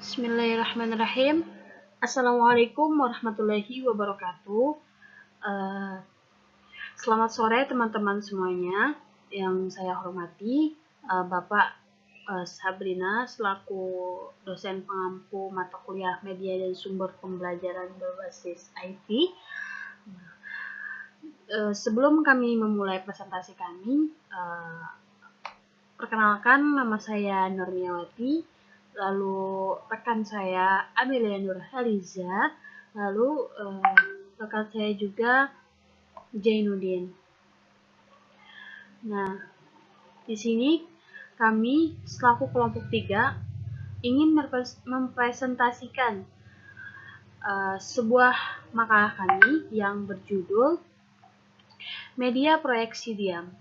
Bismillahirrahmanirrahim. Assalamualaikum warahmatullahi wabarakatuh. Eh, Selamat sore teman-teman semuanya yang saya hormati. Bapak Sabrina selaku dosen pengampu mata kuliah media dan sumber pembelajaran berbasis IT. Sebelum kami memulai presentasi kami, perkenalkan nama saya Nurmiawati. Lalu rekan saya Amelia Nurhaliza, lalu rekan saya juga Jainuddin. Nah, di sini kami selaku kelompok 3 ingin mempresentasikan sebuah makalah kami yang berjudul Media Proyeksi Diam.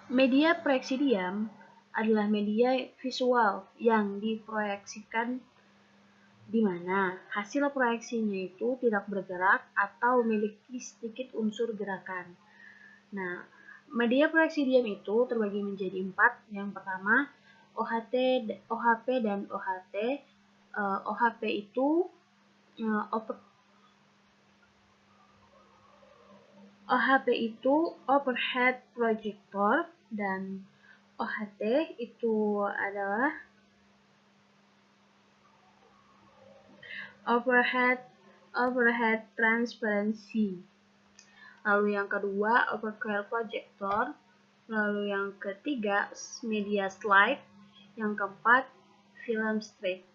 Media proyeksi diam adalah media visual yang diproyeksikan di mana hasil proyeksinya itu tidak bergerak atau memiliki sedikit unsur gerakan. Nah, media proyeksi diam itu terbagi menjadi 4. Yang pertama, OHP dan OHT. OHP itu overhead projector, dan OHT itu adalah overhead transparency. Lalu yang kedua, overhead projector. Lalu yang ketiga, media slide. Yang keempat, film strip.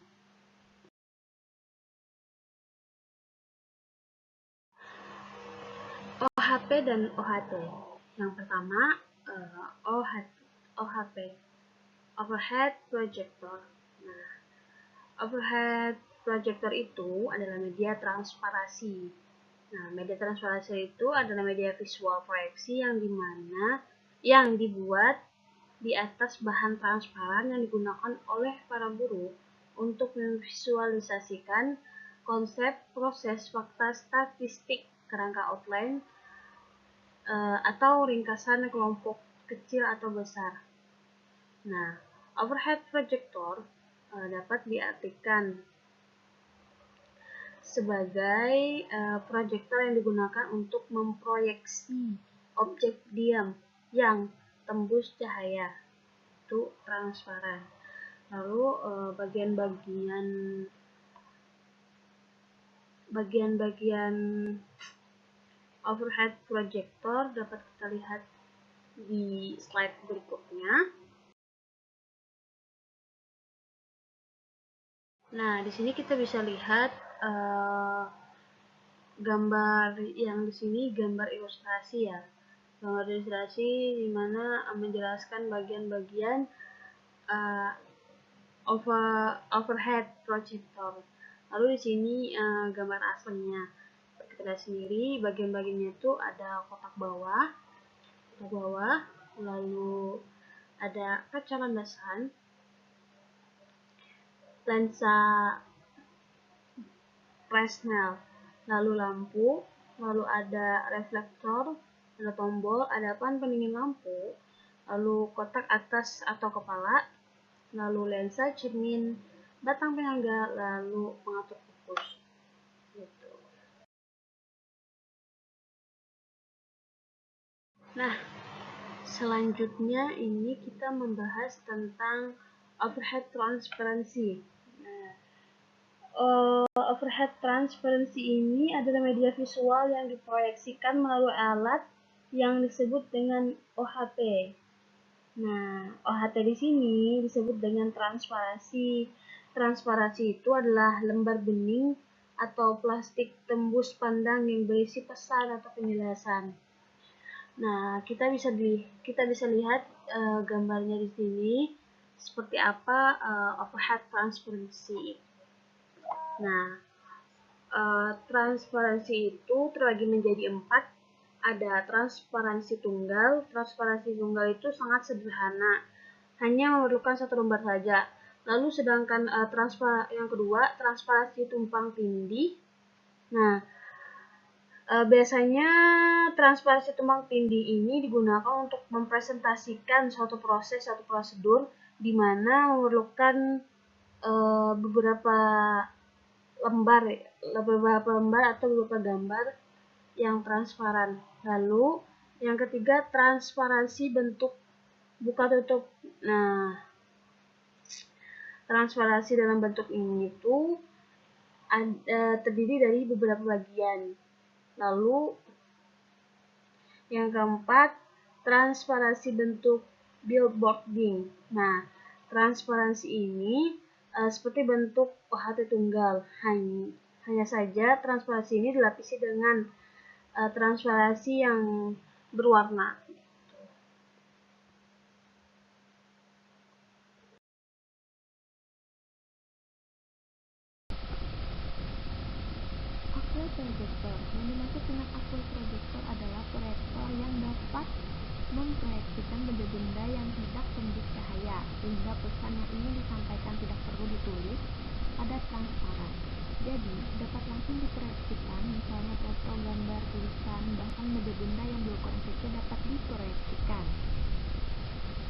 OHP dan OHT. Yang pertama, OHP, overhead projector. Nah, overhead projector itu adalah media transparasi. Nah, media transparasi itu adalah media visual proyeksi yang dibuat di atas bahan transparan yang digunakan oleh para guru untuk memvisualisasikan konsep, proses, fakta, statistik, kerangka outline, atau ringkasan kelompok kecil atau besar. Nah, overhead projector dapat diartikan sebagai proyektor yang digunakan untuk memproyeksi objek diam yang tembus cahaya, itu transparan. Lalu bagian-bagian overhead projector dapat kita lihat di slide berikutnya. Nah, di sini kita bisa lihat gambar yang di sini gambar ilustrasi ya. Gambar ilustrasi di mana menjelaskan bagian-bagian overhead projector. Lalu di sini gambar aslinya. Kita lihat sendiri bagian-bagiannya itu ada kotak bawah, lalu ada kaca landasan, lensa Fresnel, lalu lampu, lalu ada reflektor, ada tombol, ada pendingin lampu, lalu kotak atas atau kepala, lalu lensa cermin, batang penyangga, lalu pengatur fokus. Gitu. Nah, selanjutnya ini kita membahas tentang overhead transparency. Overhead transparency ini adalah media visual yang diproyeksikan melalui alat yang disebut dengan OHP. Nah, OHT di sini disebut dengan transparansi. Transparansi itu adalah lembar bening atau plastik tembus pandang yang berisi pesan atau penjelasan. Nah, kita bisa lihat gambarnya di sini seperti apa overhead transparency. Nah, transparansi itu terbagi menjadi 4. Ada transparansi tunggal. Transparansi tunggal itu sangat sederhana, hanya memerlukan 1 lembar saja. Lalu sedangkan yang kedua, transparansi tumpang tindih. Nah, Biasanya transparansi tumpang tindih ini digunakan untuk mempresentasikan suatu proses, suatu prosedur di mana memerlukan beberapa lembar atau beberapa gambar yang transparan. Lalu yang ketiga, transparansi bentuk buka tutup. Nah, transparansi dalam bentuk ini itu terdiri dari beberapa bagian. Lalu yang keempat, transparansi bentuk billboarding. Nah, transparansi ini seperti bentuk OHT tunggal. Hanya saja transparansi ini dilapisi dengan transparansi yang berwarna. Aqua projector. Yang dimaksud dengan aqua projector adalah proyektor yang dapat memproyeksikan benda-benda yang tidak tembus cahaya, sehingga pesan yang ingin disampaikan tidak perlu ditulis pada transparan. Jadi, dapat langsung diproyeksikan, misalnya foto, gambar, tulisan, bahkan benda-benda yang berukuran kecil dapat diproyeksikan.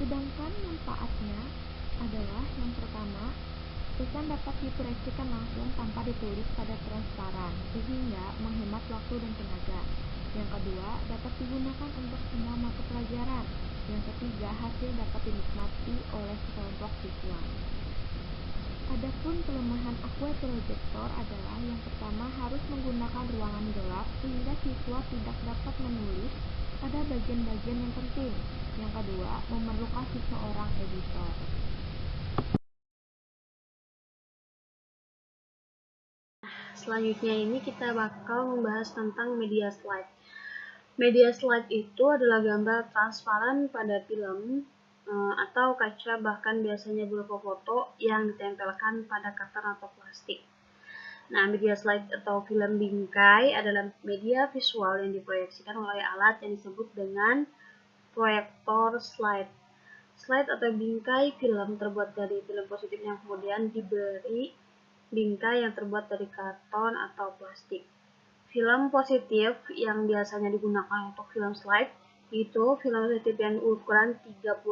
Sedangkan manfaatnya adalah yang pertama, pesan dapat diproyeksikan langsung tanpa ditulis pada transparan, sehingga menghemat waktu dan tenaga. Yang kedua, dapat digunakan untuk semua mata pelajaran. Yang ketiga, hasil dapat dinikmati oleh sekelompok siswa. Adapun kelemahan aqua projector adalah yang pertama, harus menggunakan ruangan gelap sehingga siswa tidak dapat menulis pada bagian-bagian yang penting. Yang kedua, memerlukan seseorang editor. Selanjutnya ini kita bakal membahas tentang media slide. Media slide itu adalah gambar transparan pada film atau kaca, bahkan biasanya berupa foto yang ditempelkan pada karton atau plastik. Nah, media slide atau film bingkai adalah media visual yang diproyeksikan oleh alat yang disebut dengan proyektor slide. Slide atau bingkai film terbuat dari film positif yang kemudian diberi bingkai yang terbuat dari karton atau plastik. Film positif yang biasanya digunakan untuk film slide itu film positif yang ukuran 35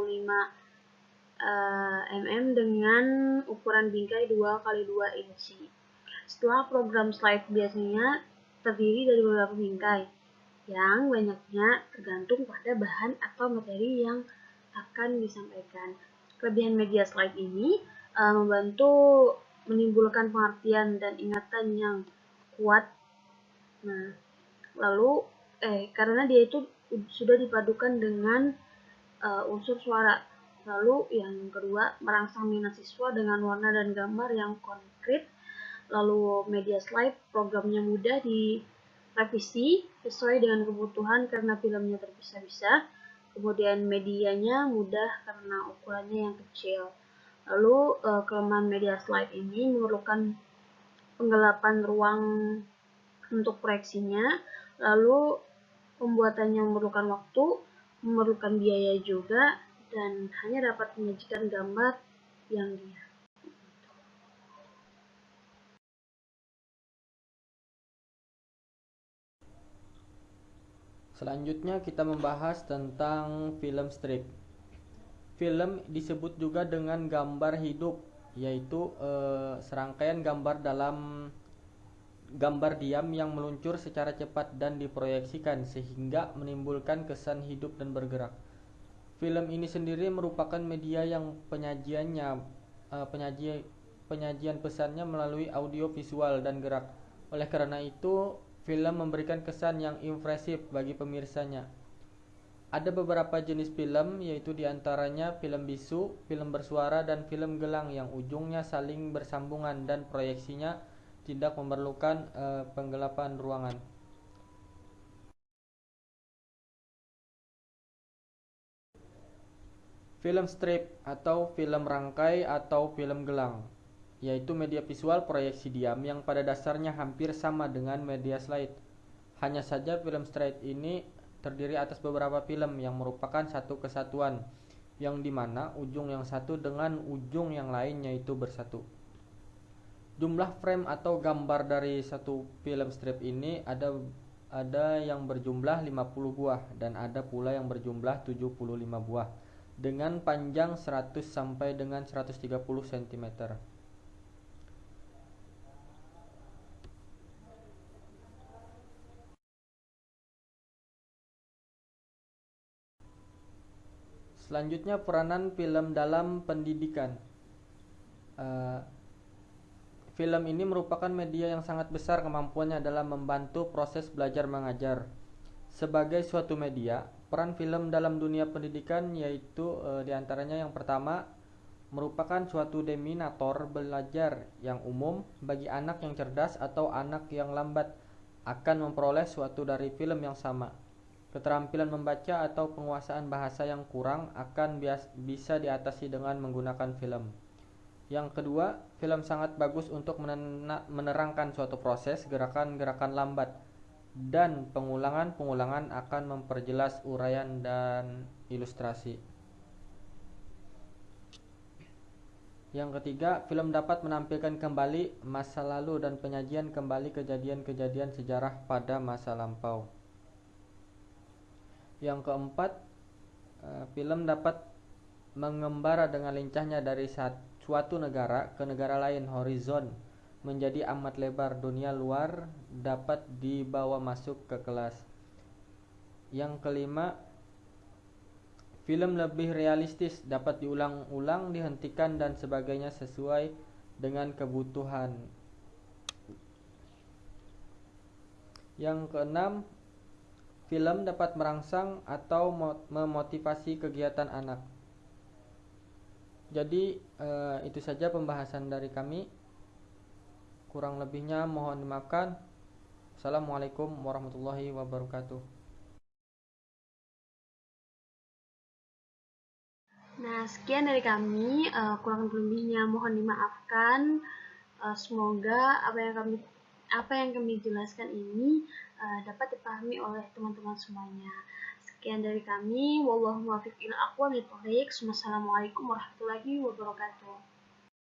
mm dengan ukuran bingkai 2x2 inci. Setelah program slide biasanya terdiri dari beberapa bingkai yang banyaknya tergantung pada bahan atau materi yang akan disampaikan. Kelebihan media slide ini membantu menimbulkan pengertian dan ingatan yang kuat. Nah, lalu karena dia itu sudah dipadukan dengan unsur suara. Lalu yang kedua, merangsang minat siswa dengan warna dan gambar yang konkret. Lalu media slide programnya mudah direvisi sesuai dengan kebutuhan karena filmnya terpisah-pisah. Kemudian medianya mudah karena ukurannya yang kecil. Lalu kelemahan media slide ini memerlukan penggelapan ruang untuk proyeksinya, lalu pembuatannya memerlukan waktu, memerlukan biaya juga, dan hanya dapat menyajikan gambar yang dia. Selanjutnya kita membahas tentang film strip. Film disebut juga dengan gambar hidup, yaitu serangkaian gambar dalam gambar diam yang meluncur secara cepat dan diproyeksikan sehingga menimbulkan kesan hidup dan bergerak. Film ini sendiri merupakan media yang penyajian pesannya melalui audio, visual, dan gerak. Oleh karena itu, film memberikan kesan yang impresif bagi pemirsanya. Ada beberapa jenis film, yaitu diantaranya film bisu, film bersuara, dan film gelang yang ujungnya saling bersambungan dan proyeksinya tidak memerlukan penggelapan ruangan. Film strip atau film rangkai atau film gelang, yaitu media visual proyeksi diam yang pada dasarnya hampir sama dengan media slide. Hanya saja film strip ini terdiri atas beberapa film yang merupakan satu kesatuan, yang dimana ujung yang satu dengan ujung yang lain yaitu bersatu. Jumlah frame atau gambar dari satu film strip ini ada ada yang berjumlah 50 buah dan ada pula yang berjumlah 75 buah dengan panjang 100 sampai dengan 130 cm. Selanjutnya, peranan film dalam pendidikan. Eh, Film ini merupakan media yang sangat besar kemampuannya dalam membantu proses belajar mengajar. Sebagai suatu media, peran film dalam dunia pendidikan yaitu diantaranya yang pertama, merupakan suatu denominator belajar yang umum bagi anak yang cerdas atau anak yang lambat akan memperoleh suatu dari film yang sama. Keterampilan membaca atau penguasaan bahasa yang kurang akan bisa diatasi dengan menggunakan film. Yang kedua, film sangat bagus untuk menerangkan suatu proses gerakan-gerakan lambat dan pengulangan-pengulangan akan memperjelas uraian dan ilustrasi. Yang ketiga, film dapat menampilkan kembali masa lalu dan penyajian kembali kejadian-kejadian sejarah pada masa lampau. Yang keempat, film dapat mengembara dengan lincahnya dari suatu negara ke negara lain. Horizon menjadi amat lebar, dunia luar dapat dibawa masuk ke kelas. Yang kelima, film lebih realistis, dapat diulang-ulang, dihentikan dan sebagainya sesuai dengan kebutuhan. Yang keenam, film dapat merangsang atau memotivasi kegiatan anak. Jadi itu saja pembahasan dari kami. Kurang lebihnya mohon dimaafkan. Assalamualaikum warahmatullahi wabarakatuh. Nah, sekian dari kami. Kurang lebihnya mohon dimaafkan. Semoga apa yang kami jelaskan ini dapat dipahami oleh teman-teman semuanya. Sekian dari kami. Wallahu muwaffiq ila aqwamit thoriq. Wassalamualaikum warahmatullahi wabarakatuh.